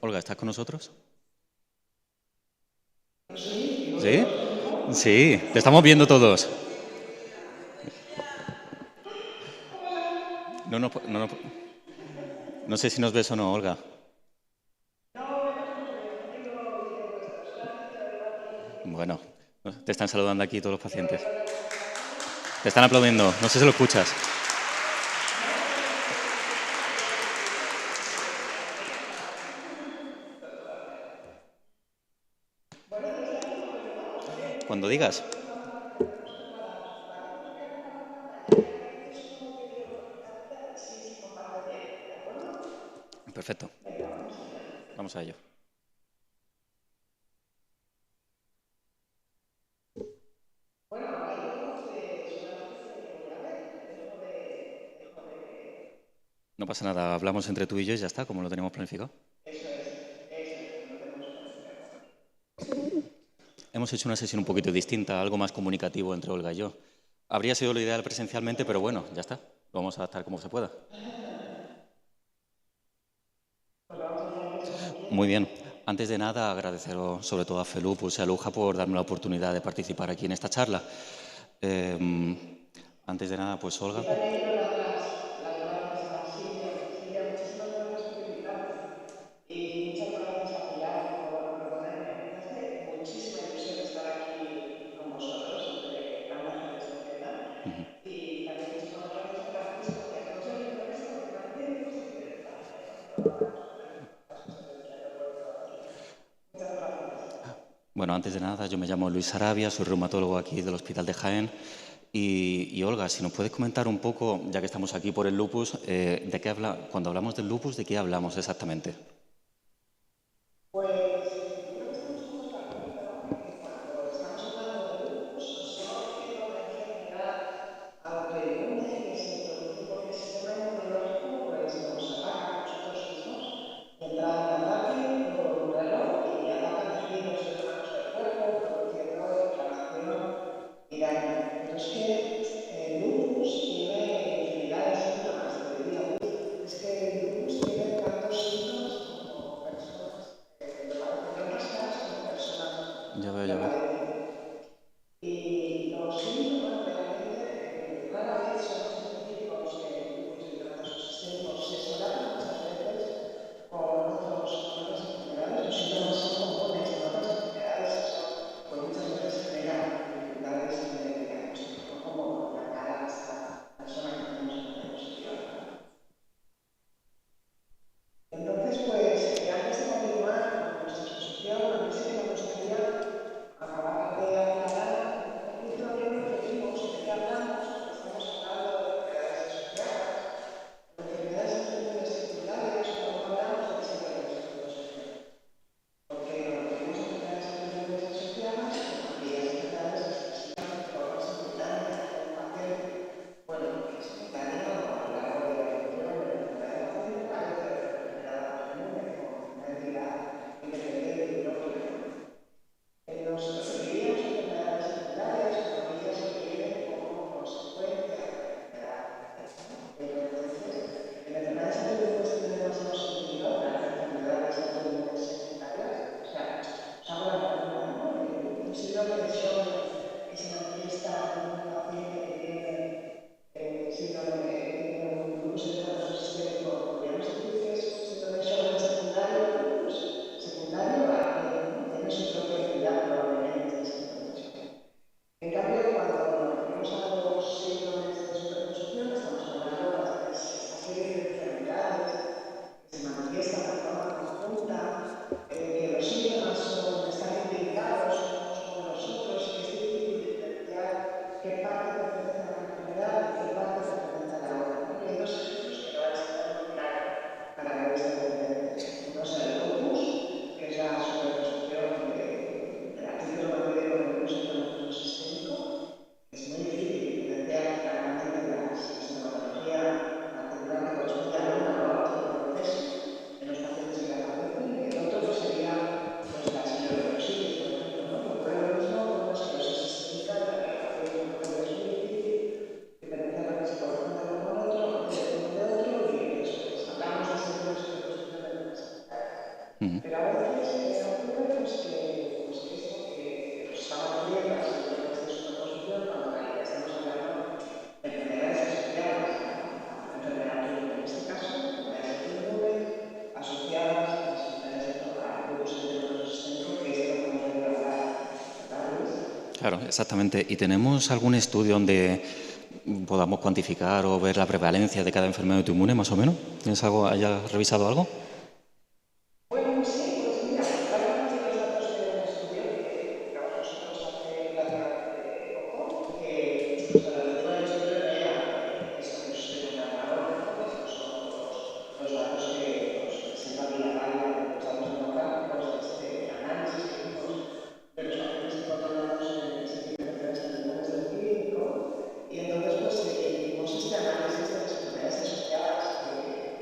Olga, ¿estás con nosotros? Sí, digo ¿Sí? yo, Felipe. Sí, te estamos viendo todos. Hola. No, no, no, no sé si nos ves o no, Olga. No, no tengo vídeo vuestro, solamente oigo aquí Bueno, te están saludando aquí todos los pacientes. la conversación. Te están aplaudiendo, no sé si lo escuchas. No, no, no, totalmente. Bueno, entonces ya mismo comenzamos, ¿o qué? Cuando digas. ¿Por dónde vamos a arrancar? ¿Qué tenemos preparado? Vale, pues voy a compartir pantalla y ahora que solo te veo por mi carita, sí se comparte bien, ¿de acuerdo? Perfecto, Venga, vamos allá. vamos a ello. Bueno, ahora yo solamente te voy a ver, dejo de. No pasa nada, hablamos entre tú y yo y ya está, como lo teníamos planificado. Eso es, como lo tenemos planificado. Hemos hecho una sesión un poquito distinta, algo más comunicativo entre Olga y yo. Habría sido lo ideal presencialmente, pero bueno, ya está. Lo vamos a adaptar como se pueda. Pues lo vamos a hacer antes como Muy quieras. bien. Antes de nada, agradeceros sobre todo a Felupus y a Luja por darme la oportunidad de participar aquí en esta charla. Eh, Antes de nada, pues Olga. Yo también quiero dar las gracias a Silvia. Silvia, muchísimas gracias por invitarme y muchas gracias a Pilar por proponerme. Me hace muchísima ilusión estar aquí con vosotros entre tanta gente estupenda. Y también muchísimas gracias a Francisco, que no sé si Francisco, que también hemos tenido espacio cuando hablamos sobre las cuestiones que hay reproductivas. Muchas gracias. Bueno, antes de nada, yo me llamo Luis Sarabia, soy reumatólogo aquí del Hospital de Jaén. Y Olga, si nos puedes comentar un poco, ya que estamos aquí por el lupus, cuando hablamos del lupus, ¿de qué hablamos exactamente? Pues yo creo que estamos todos de acuerdo, ¿no? En que cuando estamos hablando de lupus nos estamos refiriendo a una enfermedad autoinmune que se produce porque el sistema inmunológico pues, nos ataca a nosotros mismos. Entra en ataque por un reloj y ataca tejidos y órganos del cuerpo, produciendo inflamación y daño. Pero es que el lupus tiene infinidad de síntomas, te diría, Luis. Es que el lupus tiene tantos síntomas como personas lo padecen, tantas caras como personas Ya veo, ya lo veo. padecen. Y los síntomas realmente rara vez son específicos del lupus eritematoso sistémico. Se solapan muchas veces con otras enfermedades. Los síntomas son comunes en otras enfermedades y eso pues muchas veces genera dificultades en el diagnóstico, ¿no? Como llamar a esta persona que tenemos en la diapositiva, ¿vale? Entonces, pues antes de continuar con nuestra exposición, a mí sí que me gustaría acabar Claro, exactamente. ¿Y tenemos algún estudio donde podamos cuantificar o ver la prevalencia de cada enfermedad autoinmune, más o menos? ¿Tienes algo, hayas revisado algo? Bueno, sí, pues mira, básicamente los datos de un estudio que publicamos nosotros hace relativamente poco y que, o sea, el objetivo del estudio no era eso que os estoy contando ahora, un poco, sino son los datos que os presento aquí la pálida de los datos demográficos de este análisis que hicimos de los pacientes que controlamos en ese tipo de enfermedades autoinmunes del clínico. Y entonces, pues hicimos este análisis de las enfermedades asociadas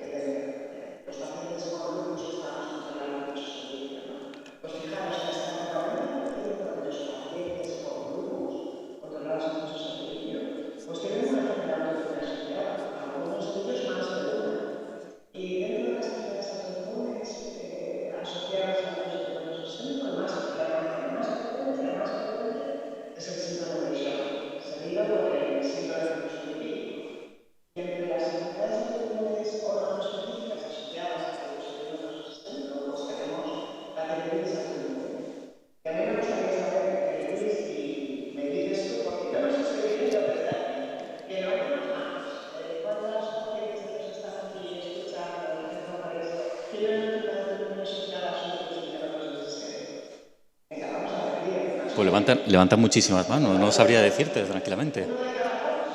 que tenían los pacientes con lupus que estábamos controlando en nuestro servicio, ¿no? Pues fijaros que hasta el 40% de los pacientes con lupus controlados en nuestro servicio, pues tienen una enfermedad autoinmune asociada, algunos de ellos más de una. Y dentro de las enfermedades autoinmunes asociadas al virus del herpes sistémico, la más frecuente es el síndrome de Sjögren, seguido por el síndrome de lupus polipídico. Y entre las enfermedades autoinmunes órgano-específicas asociadas al virus del herpes sistémico, pues tenemos la tiroides autoinmune. Y a mí me gustaría saber, Luis, y me dices tú, porque yo no sé si estoy viendo desde aquí, que levanten las manos. ¿Cuántos pacientes de los que están aquí escuchando y haciendo por eso tienen una enfermedad autoinmune asociada a su virus del herpes sistémico? Venga, vamos a ver, bien. Pues levantan muchísimas manos, no sabría decirte tranquilamente. ¿Uno de cada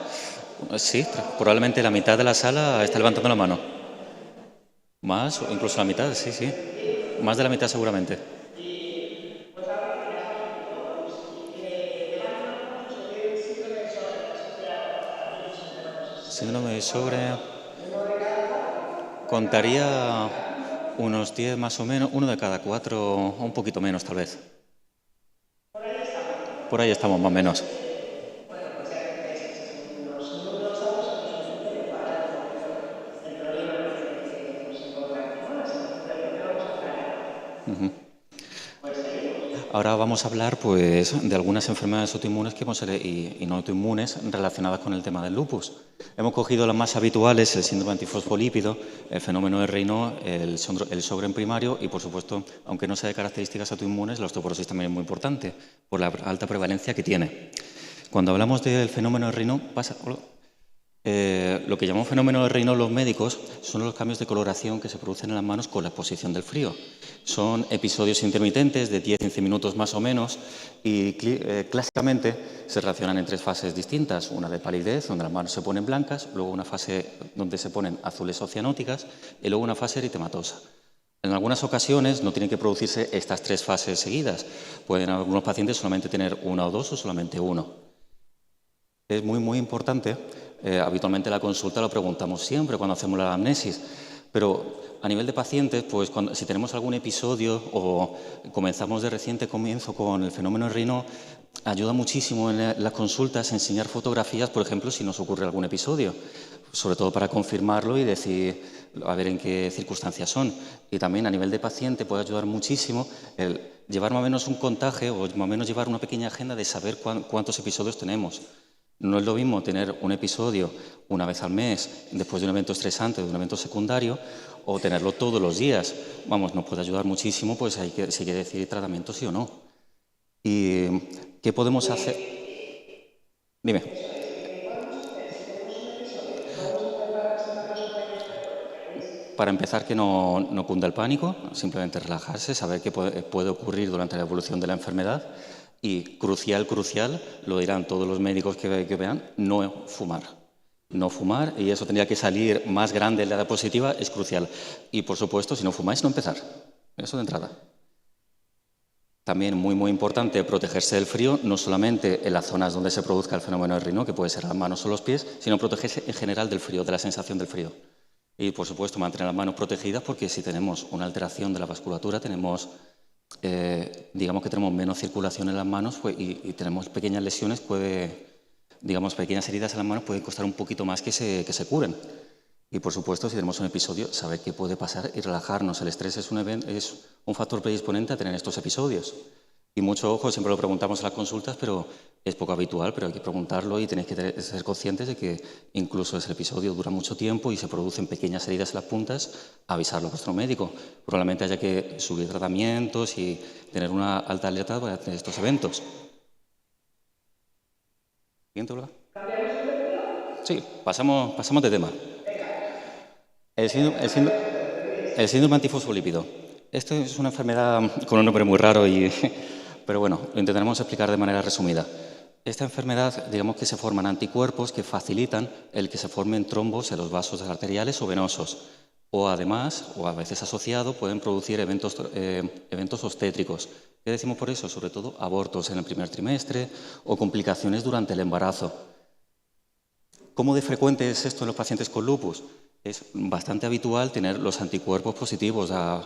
cuatro? Sí, probablemente la mitad de la sala está levantando la mano. Más, o incluso la mitad, sí, sí. Más de la mitad seguramente. Y pues ahora que ya sabes un poco, levanten las manos los que tienen síndrome de Sjögren asociado al virus del herpes sistémico. Síndrome de Sjögren. ¿Uno de cada cuatro? Contaría unos 10 más o menos, uno de cada 4, o un poquito menos tal vez. Por ahí estamos. Por ahí estamos más o menos. Bueno, pues ya veis que son unos números altos que nos permiten comparar un poquito el problema que nos encontramos, ¿no? La situación del que vamos a hablar ahora. Pues seguimos. Ahora vamos a hablar pues, de algunas enfermedades autoinmunes y no autoinmunes relacionadas con el tema del lupus. Hemos cogido las más habituales, el síndrome antifosfolípido, el fenómeno de Raynaud, el Sjögren primario y, por supuesto, aunque no sea de características autoinmunes, la osteoporosis también es muy importante por la alta prevalencia que tiene. Cuando hablamos del fenómeno de Raynaud, lo que llamamos fenómeno de Raynaud los médicos son los cambios de coloración que se producen en las manos con la exposición del frío. Son episodios intermitentes de 10-15 minutos más o menos y clásicamente se relacionan en 3 fases distintas. Una de palidez, donde las manos se ponen blancas, luego una fase donde se ponen azules o cianóticas y luego una fase eritematosa. En algunas ocasiones no tienen que producirse estas 3 fases seguidas. Pueden algunos pacientes solamente tener 1 o 2 o solamente 1. Es muy importante. Habitualmente la consulta lo preguntamos siempre cuando hacemos la anamnesis, pero a nivel de pacientes, pues si tenemos algún episodio o comenzamos de reciente comienzo con el fenómeno de Raynaud, ayuda muchísimo en las consultas enseñar fotografías, por ejemplo, si nos ocurre algún episodio, sobre todo para confirmarlo y decir, a ver en qué circunstancias son. Y también a nivel de paciente puede ayudar muchísimo el llevar más o menos un contaje o más o menos llevar una pequeña agenda de saber cuántos episodios tenemos. No es lo mismo tener un episodio una vez al mes después de un evento estresante, de un evento secundario, o tenerlo todos los días. Vamos, nos puede ayudar muchísimo, pues si hay que decidir tratamiento sí o no. ¿Y qué podemos hacer? Dime. Para empezar, que no cunda el pánico, simplemente relajarse, saber qué puede ocurrir durante la evolución de la enfermedad. Y crucial, lo dirán todos los médicos que vean, no fumar. No fumar, y eso tendría que salir más grande en la diapositiva, es crucial. Y, por supuesto, si no fumáis, no empezar. Eso de entrada. También muy importante protegerse del frío, no solamente en las zonas donde se produzca el fenómeno de Raynaud, que puede ser las manos o los pies, sino protegerse en general del frío, de la sensación del frío. Y, por supuesto, mantener las manos protegidas porque si tenemos una alteración de la vasculatura, digamos que tenemos menos circulación en las manos pues, y tenemos pequeñas lesiones, pequeñas heridas en las manos puede costar un poquito más que se curen. Y, por supuesto, si tenemos un episodio, saber qué puede pasar y relajarnos. El estrés es un factor predisponente a tener estos episodios. Y mucho ojo, siempre lo preguntamos en las consultas, pero es poco habitual, pero hay que preguntarlo y tenéis que ser conscientes de que incluso ese episodio dura mucho tiempo y se producen pequeñas heridas en las puntas, avisarlo a vuestro médico. Probablemente haya que subir tratamientos y tener una alta alerta para tener estos eventos. Siguiente, Olga. ¿Cambiamos de tercio? Sí, pasamos de tema. Venga. El síndrome antifosfolípido. Esto es una enfermedad con un nombre muy raro, pero bueno, lo intentaremos explicar de manera resumida. Esta enfermedad, digamos que se forman anticuerpos que facilitan el que se formen trombos en los vasos arteriales o venosos. O además, o a veces asociado, pueden producir eventos obstétricos. ¿Qué decimos por eso? Sobre todo abortos en el primer trimestre o complicaciones durante el embarazo. ¿Cómo de frecuente es esto en los pacientes con lupus? Es bastante habitual tener los anticuerpos positivos a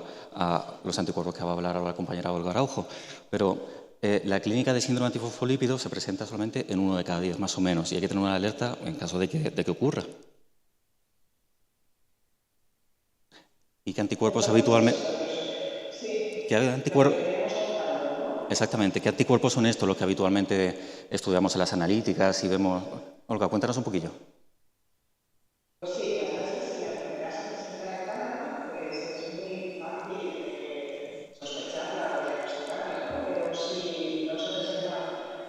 los anticuerpos que va a hablar ahora la compañera Olga Araujo, pero la clínica de síndrome antifosfolípido se presenta solamente en 1 de cada 10 más o menos y hay que tener una alerta en caso de que ocurra. ¿Y qué anticuerpos habitualmente? ¿Qué anticuerpos? Exactamente, ¿qué anticuerpos son estos los que habitualmente estudiamos en las analíticas y vemos? Olga, cuéntanos un poquillo. Pues sí, la verdad es que si la enfermedad se presenta en cámara, pues es muy fácil sospecharla o diagnosticarla, ¿no? Pero si no se presenta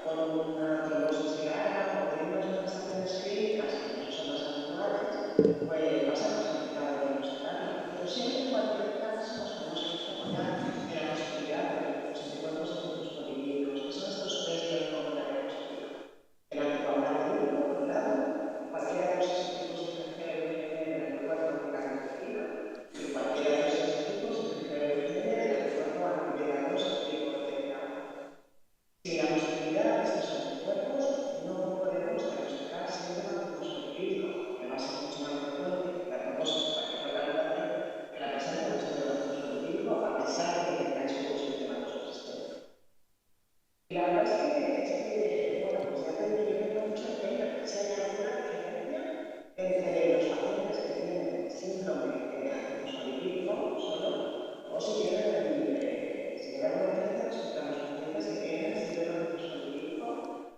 con una trombosis clara o tiene unas manifestaciones clínicas que incluso son más habituales, pues va a ser más complicado diagnosticarla. Pero siempre en cualquier caso nos tenemos que apoyar en la positividad de los anticuerpos antifosfolípicos, que son estos 3 que hoy comentaremos aquí. El anticoagulante único, por un lado, cualquiera de los isotipos IgG o IgM del anticuerpo anticariotípico y cualquiera de los isotipos IgG o IgM del anticuerpo anti-beta-2 glicopropteína 1. Sin la positividad de estos anticuerpos no podemos diagnosticar síndrome antifosfolipídico, porque va a ser mucho más frecuente la trombosis en cualquier localización que la presencia de un síndrome antifosfolipídico, a pesar de que tengáis lupus eritematoso sistémico. Y la verdad es que, bueno, pues ya te digo, yo me mucho empeño en ver si hay alguna diferencia entre los pacientes que tienen síndrome antifosfolipídico solo o si hay alguna diferencia respecto a los pacientes que tienen síndrome antifosfolipídico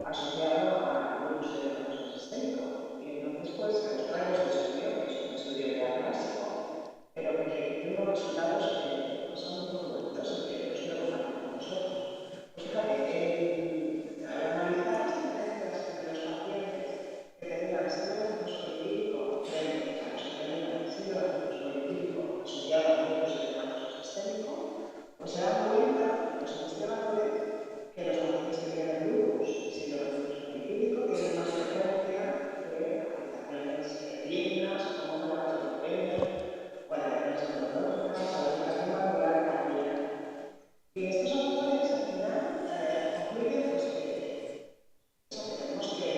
asociado a lupus eritematoso sistémico. Y entonces, pues, os traigo este estudio, que es un estudio ya clásico, pero que tiene unos resultados pues son muy bonitos y que os quiero compartir con vosotros. Pues fíjate, al analizar las diferencias entre los pacientes que tenían síndrome antifosfolipídico frente a los que tenían síndrome antifosfolipídico asociado a lupus eritematoso sistémico, pues se dan cuenta los investigadores que los pacientes que tienen lupus y síndrome antifosfolipídico tienen más frecuencia de afectaciones benignas como la leucemia o alteraciones neurológicas o la ubicación valvular cardíaca. Y estos autores al final concluyen pues que tenemos que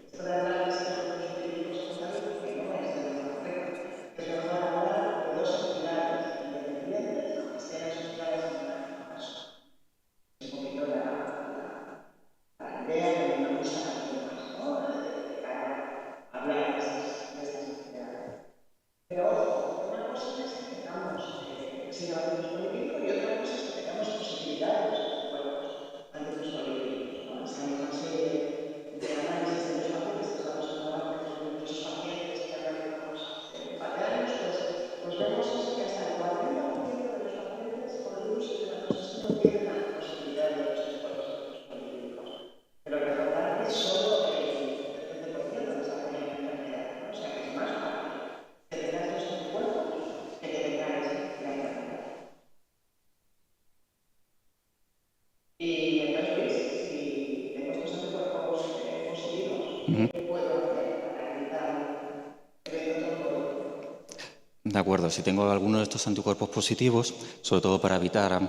esto de hablar de síndrome antifosfolipídico secundario pues que no es del todo correcto. Es mejor hablar de 2 entidades independientes, aunque estén asociadas en el mismo caso. Es un poquito la idea que a mí me gusta transmitir más, ¿no? De cara a hablar de estas enfermedades. Pero ojo, una cosa es que tengamos síndrome antifosfolipídico y otra cosa es que tengamos positividad de los anticuerpos antifosfolipídicos, ¿no? Esta misma serie de análisis de los pacientes que estamos viendo ahora, por ejemplo, en esos pacientes que analizamos hace un par de años, pues vemos eso, que hasta el 40% de los pacientes con lupus eritematoso sistémico tienen positividad de los anticuerpos antifosfolipídicos. Pero recordar que solo el 13% desarrolla la enfermedad, ¿no? O sea que es más fácil que tengáis los anticuerpos que tengáis la enfermedad. Y entonces, Luis, si tengo estos anticuerpos positivos, ¿qué puedo hacer para evitar un evento trombótico? De acuerdo, si tengo alguno de estos anticuerpos positivos, sobre todo para evitar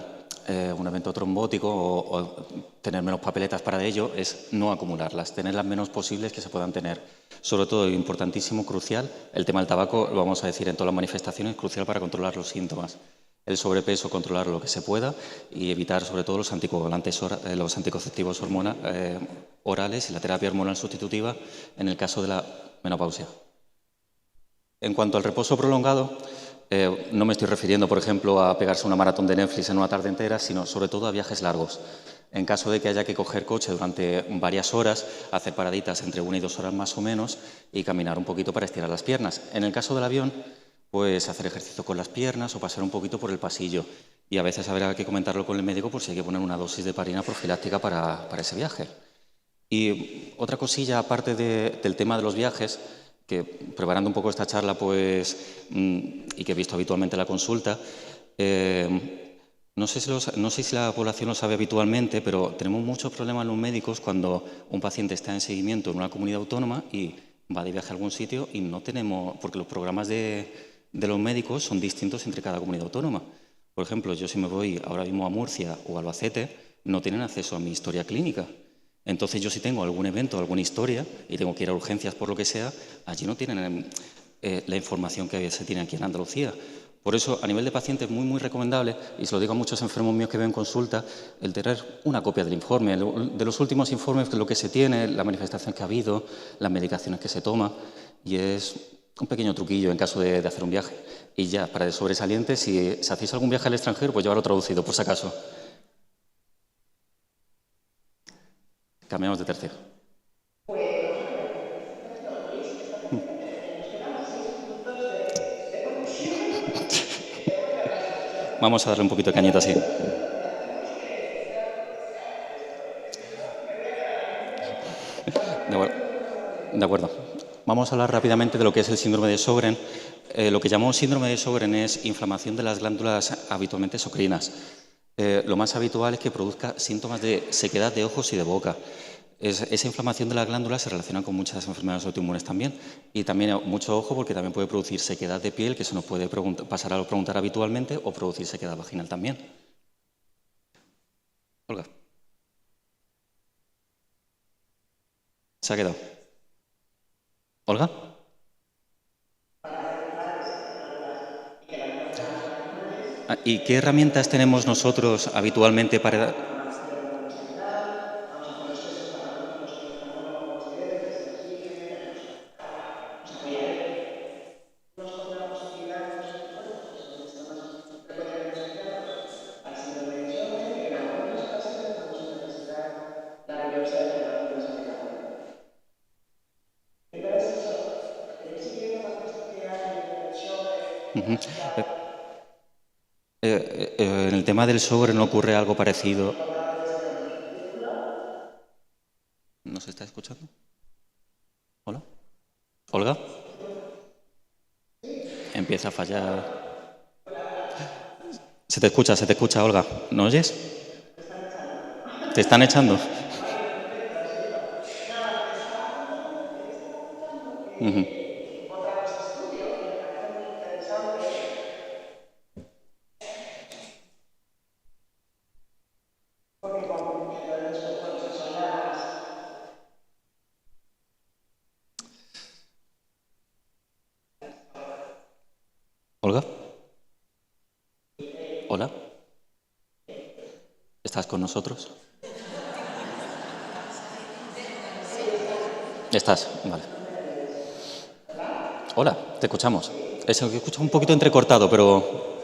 un evento trombótico o tener menos papeletas para ello, es no acumularlas, tener las menos posibles que se puedan tener. Sobre todo, importantísimo, crucial, el tema del tabaco, lo vamos a decir en todas las manifestaciones, crucial para controlar los síntomas. El sobrepeso, controlar lo que se pueda y evitar sobre todo los anticoagulantes, los anticonceptivos orales y la terapia hormonal sustitutiva en el caso de la menopausia. En cuanto al reposo prolongado, no me estoy refiriendo, por ejemplo, a pegarse una maratón de Netflix en una tarde entera, sino sobre todo a viajes largos. En caso de que haya que coger coche durante varias horas, hacer paraditas entre 1 y 2 horas más o menos y caminar un poquito para estirar las piernas. En el caso del avión, pues hacer ejercicio con las piernas o pasar un poquito por el pasillo. Y a veces habrá que comentarlo con el médico por si hay que poner una dosis de heparina profiláctica para ese viaje. Y otra cosilla, aparte del tema de los viajes, que preparando un poco esta charla, pues, y que he visto habitualmente en la consulta, no sé si la población lo sabe habitualmente, pero tenemos muchos problemas los médicos cuando un paciente está en seguimiento en una comunidad autónoma y va de viaje a algún sitio y no tenemos, porque los programas de los médicos son distintos entre cada comunidad autónoma. Por ejemplo, yo si me voy ahora mismo a Murcia o a Albacete, no tienen acceso a mi historia clínica. Entonces, yo si tengo algún evento, alguna historia, y tengo que ir a urgencias por lo que sea, allí no tienen la información que se tiene aquí en Andalucía. Por eso, a nivel de paciente, es muy, muy recomendable, y se lo digo a muchos enfermos míos que ven consulta, el tener una copia del informe, de los últimos informes, de lo que se tiene, la manifestación que ha habido, las medicaciones que se toma, y es un pequeño truquillo en caso de hacer un viaje. Y ya, para de sobresaliente, si hacéis algún viaje al extranjero, pues llevarlo traducido, por si acaso. Cambiamos de tercio. Pues lógicamente, felicitación, Luis, esta paciente nos quedamos 6 minutos de conexión y te voy a dar la razón. Vamos a darle un poquito de cañita así. Mira, tenemos que dar potencial a esto. Me voy a quedar aquí un poco. De Bueno, acuerdo. yo creo que está muy De bien. acuerdo. Vamos a hablar rápidamente de lo que es el síndrome de Sjögren. Lo que llamamos síndrome de Sjögren es inflamación de las glándulas habitualmente endocrinas. Lo más habitual es que produzca síntomas de sequedad de ojos y de boca. Esa inflamación de las glándulas se relaciona con muchas enfermedades autoinmunes también. Y también mucho ojo porque también puede producir sequedad de piel, que se nos puede pasar a preguntar habitualmente, o producir sequedad vaginal también. Olga. ¿Se ha quedado? ¿Olga? ¿Y qué herramientas tenemos nosotros habitualmente para... Vamos a hacer los testos patológicos que el oftalmólogo considere que se nos dicen, nos apoyaremos con la posibilidad de los bueno, pues los sistemas frecuentemente asociados al síndrome de Sjögren, que en algunas ocasiones vamos a necesitar la biopsia de germatinas únicamente. Primero es eso, sí que hay una cuestión que hay en el Sjögren, en el tema del Sjögren no ocurre algo parecido. ¿Nos está escuchando? ¿Hola? ¿Olga? Empieza a fallar. Se te escucha, Olga. ¿No oyes? ¿Te están echando? Ujú. encontramos este estudio que me parece muy interesante. Porque entonces, pues, bueno, esas son las... ¿Olga? ¿Hola? ¿Estás con nosotros? ¿Estás? Vale. Hola, te escuchamos. Es que escucho un poquito entrecortado, pero...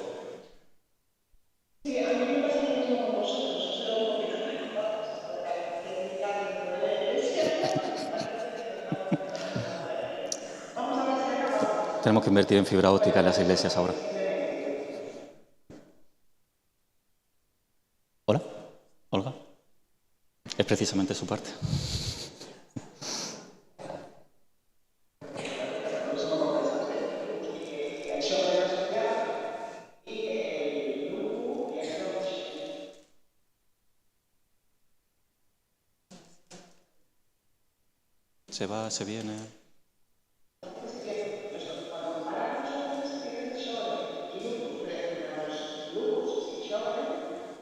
Sí, a mí me pasa lo mismo con vosotros, os veo un poquito preocupados esto de la técnica dentro de la iglesia. Parece que nos vamos metiendo cada vez. Vamos a ver si acabamos. Tenemos que invertir en fibra óptica en las iglesias ahora. ¿Hola? ¿Olga? Es precisamente su parte. Se va, se viene...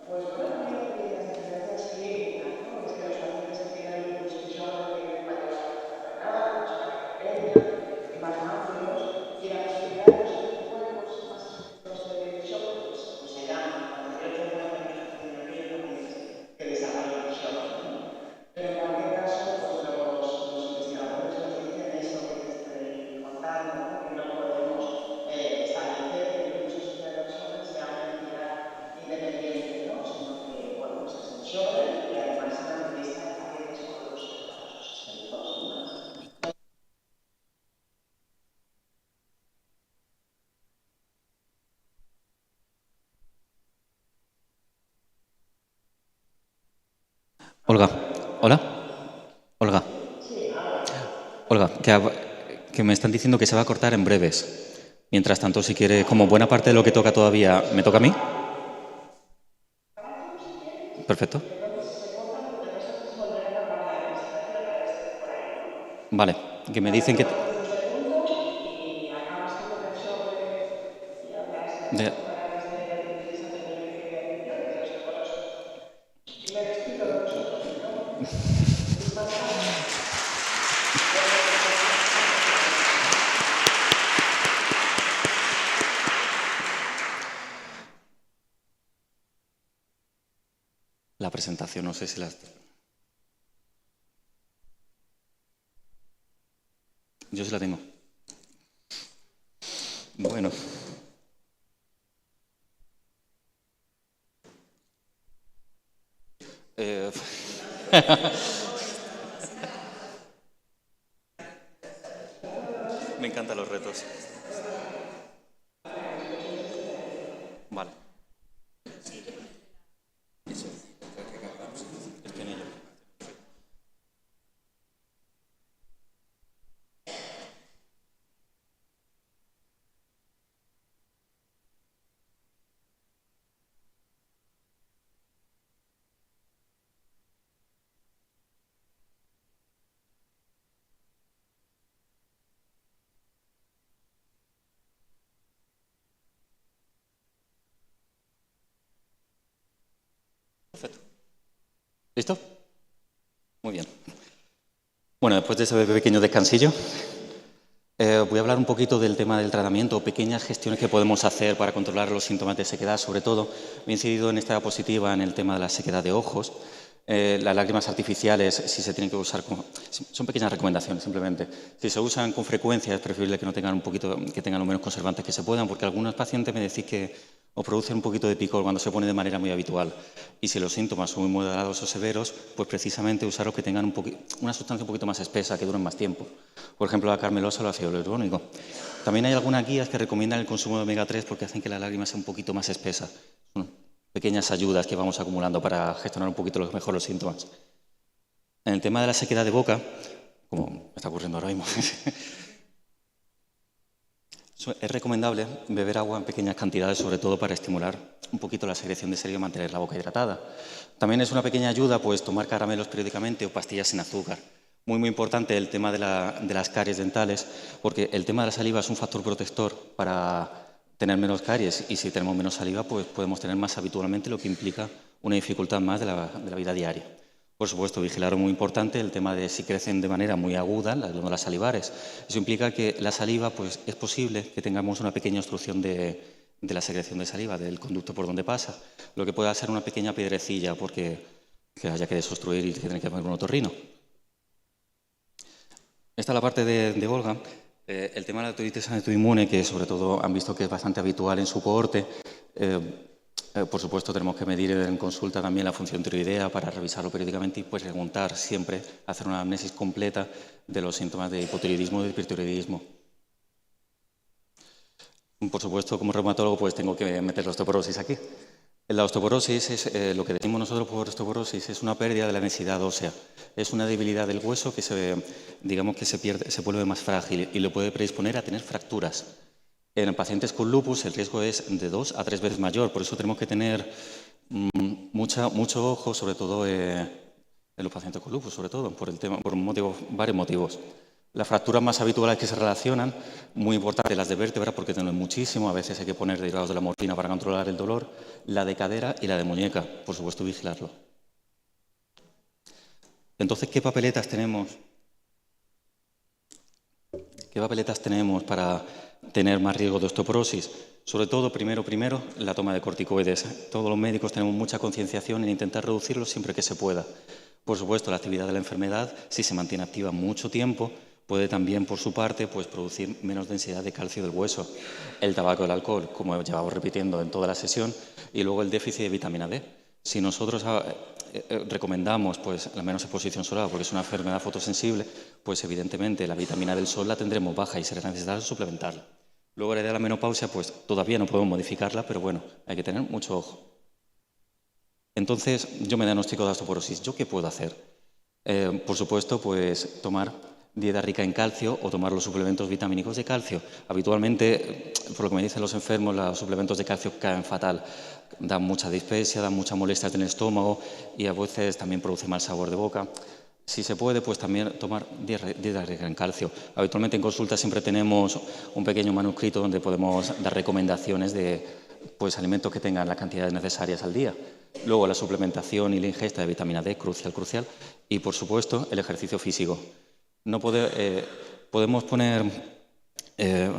Pues bueno, ha habido pequeñas diferencias clínicas, ¿no? Es que los pacientes que tienen lupus y Sjögren tienen mayor capacidad renal, mucha sarcopenia y más amplios, y la posibilidad de los anticuerpos más específicos de Sjögren pues se llama la mayor cantidad de manifestación en la piel en pacientes que desarrollan Sjögren, ¿no? Pero en cualquier caso, pues los investigadores nos dicen esto que te estoy contando, ¿no? Que no podemos establecer que el lupus asociado al Sjögren sea una entidad independiente, ¿no? Sino que, bueno, pues es el Sjögren y además se manifiesta en pacientes con lupus eritematoso sistémico sin más. Olga, ¿hola? Olga, Olga, que me están diciendo que se va a cortar en breves. Mientras tanto, si quiere, como buena parte de lo que toca todavía, ¿me toca a mí? Perfecto. Vale, que me dicen que... Y acabas tu intervención y hablas de las de- bondades de utilizar tecnología de atención y de osteoporosis. Primero explícalo a nosotros y luego, más tarde, La presentación, no sé si las... Yo sí la tengo. Bueno. Eh, Me encantan los retos. Vale. Estoy en ello. Perfecto. ¿Listo? Muy bien. Bueno, después de ese pequeño descansillo, voy a hablar un poquito del tema del tratamiento, pequeñas gestiones que podemos hacer para controlar los síntomas de sequedad. Sobre todo, he incidido en esta diapositiva en el tema de la sequedad de ojos. Las lágrimas artificiales, si se tienen que usar, son pequeñas recomendaciones simplemente. Si se usan con frecuencia, es preferible que no tengan que tengan lo menos conservantes que se puedan, porque algunos pacientes me decís que os producen un poquito de picor cuando se pone de manera muy habitual. Y si los síntomas son muy moderados o severos, pues precisamente usar los que tengan una sustancia un poquito más espesa, que duren más tiempo. Por ejemplo, la carmelosa o el ácido hialurónico. También hay algunas guías que recomiendan el consumo de omega 3 porque hacen que la lágrima sea un poquito más espesa. Son pequeñas ayudas que vamos acumulando para gestionar un poquito mejor los síntomas. En el tema de la sequedad de boca, como me está ocurriendo ahora mismo, es recomendable beber agua en pequeñas cantidades, sobre todo para estimular un poquito la secreción de saliva y mantener la boca hidratada. También es una pequeña ayuda pues, tomar caramelos periódicamente o pastillas sin azúcar. Muy importante el tema de las caries dentales, porque el tema de la saliva es un factor protector para tener menos caries y si tenemos menos saliva, pues podemos tener más habitualmente, lo que implica una dificultad más de la vida diaria. Por supuesto, vigilar es muy importante el tema de si crecen de manera muy aguda las glándulas salivares. Eso implica que la saliva, pues es posible que tengamos una pequeña obstrucción de la secreción de saliva, del conducto por donde pasa, lo que puede ser una pequeña piedrecilla porque que haya que desobstruir y que tiene que poner un otorrino. Esta es la parte de Olga. El tema de la otitis autoinmune, que sobre todo han visto que es bastante habitual en su cohorte. Por supuesto, tenemos que medir en consulta también la función tiroidea para revisarlo periódicamente y pues preguntar siempre, hacer una amnesis completa de los síntomas de hipotiroidismo y de hipertiroidismo. Por supuesto, como reumatólogo, pues tengo que meter la osteoporosis aquí. La osteoporosis es lo que decimos nosotros por osteoporosis, es una pérdida de la densidad ósea. Es una debilidad del hueso que digamos que se vuelve más frágil y lo puede predisponer a tener fracturas. En pacientes con lupus el riesgo es de 2 a 3 veces mayor, por eso tenemos que tener mucho ojo, sobre todo en los pacientes con lupus, sobre todo por varios motivos. Las fracturas más habituales que se relacionan, muy importantes, las de vértebra, porque tienen muchísimo, a veces hay que poner derivados de la morfina para controlar el dolor, la de cadera y la de muñeca, por supuesto vigilarlo. Entonces, ¿qué papeletas tenemos? ¿Qué papeletas tenemos para tener más riesgo de osteoporosis? Sobre todo, primero, la toma de corticoides. Todos los médicos tenemos mucha concienciación en intentar reducirlo siempre que se pueda. Por supuesto, la actividad de la enfermedad, si se mantiene activa mucho tiempo, puede también, por su parte, pues, producir menos densidad de calcio del hueso. El tabaco y el alcohol, como llevamos repitiendo en toda la sesión, y luego el déficit de vitamina D. Si nosotros recomendamos pues, la menos exposición solar porque es una enfermedad fotosensible, pues evidentemente la vitamina del sol la tendremos baja y será necesario suplementarla. Luego la idea de la menopausia, pues todavía no podemos modificarla, pero bueno, hay que tener mucho ojo. Entonces, yo me diagnostico de osteoporosis. ¿Yo qué puedo hacer? Por supuesto, pues tomar dieta rica en calcio o tomar los suplementos vitamínicos de calcio. Habitualmente, por lo que me dicen los enfermos, los suplementos de calcio caen fatal. Dan mucha dispepsia, dan muchas molestias en el estómago y a veces también produce mal sabor de boca. Si se puede, pues también tomar dieta rica en calcio. Habitualmente en consulta siempre tenemos un pequeño manuscrito donde podemos dar recomendaciones de alimentos que tengan las cantidades necesarias al día. Luego la suplementación y la ingesta de vitamina D, crucial. Y, por supuesto, el ejercicio físico. Podemos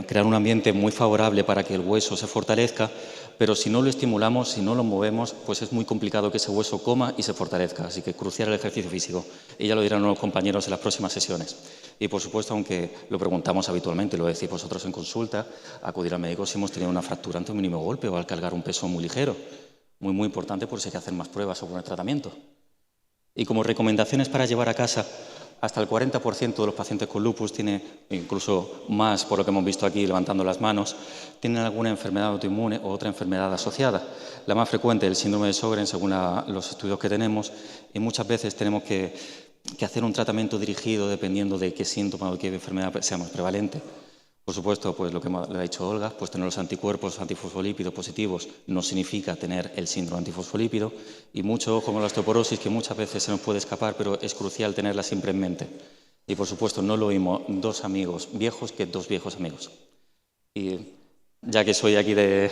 crear un ambiente muy favorable para que el hueso se fortalezca, pero si no lo estimulamos, si no lo movemos, pues es muy complicado que ese hueso coma y se fortalezca. Así que crucial el ejercicio físico. Y ya lo dirán los compañeros en las próximas sesiones. Y, por supuesto, aunque lo preguntamos habitualmente, lo decís vosotros en consulta, acudir al médico si hemos tenido una fractura ante un mínimo golpe o al cargar un peso muy ligero. Muy, muy importante por si hay que hacer más pruebas o poner tratamiento. Y como recomendaciones para llevar a casa, hasta el 40% de los pacientes con lupus tiene, incluso más por lo que hemos visto aquí levantando las manos, tienen alguna enfermedad autoinmune o otra enfermedad asociada. La más frecuente es el síndrome de Sjögren, según los estudios que tenemos, y muchas veces tenemos que hacer un tratamiento dirigido dependiendo de qué síntoma o qué enfermedad sea más prevalente. Por supuesto, pues lo que le ha dicho Olga, pues tener los anticuerpos antifosfolípidos positivos no significa tener el síndrome antifosfolípido, y mucho ojo con la osteoporosis, que muchas veces se nos puede escapar, pero es crucial tenerla siempre en mente. Y, por supuesto, no lo mismo dos amigos viejos que dos viejos amigos. Y ya que soy aquí del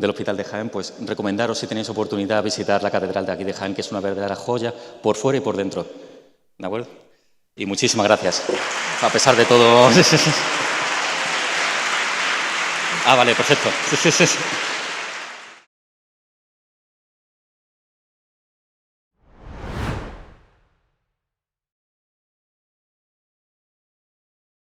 Hospital de Jaén, pues recomendaros, si tenéis oportunidad, visitar la catedral de aquí de Jaén, que es una verdadera joya por fuera y por dentro. ¿De acuerdo? Y muchísimas gracias. A pesar de todo... Ah, vale, perfecto. Sí.